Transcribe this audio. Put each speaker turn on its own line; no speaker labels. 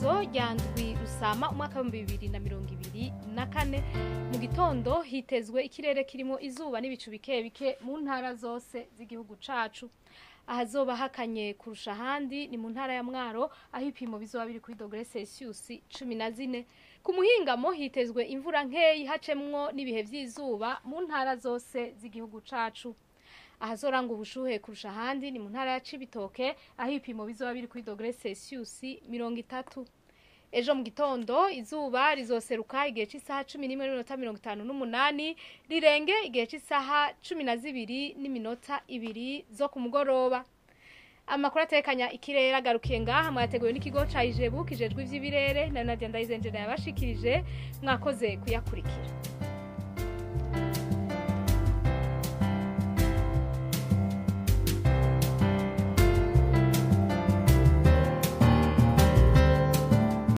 igenekerezo rya ndwi Rusama umwaka wa 2024 mu gitondo hitezwe ikirere kirimo izuba n'ibicu bike bike mu ntara zose z'igihugu cacu. Ahazoba hakanye kurusha handi ni mu ntara ya Mwaro aho ipimo bizoba biri kuri °C 14. Ku muhingamo hitezwe imvura nkeyi hacemwo n'ibihe vy'izuba mu ntara zose z'igihugu cacu. Ahazoranga ubushuhe kurusha handi ni mu ntara ya Cibitoke aho ipimo bizoba biri kuri °C 30. Ejo mu gitondo izuba rizoseruka igihe cy'isaha 11:58 rirenge igihe cy'isaha 12:02 zo ku mugoroba. Amakuru atekanya ikirere agarukiye ngaha mwateguye n'ikigo ca Ijebu kijejwe ivy'ibirere na Nadia Ndayizenje yabashikirije mwakoze kuyakurikira.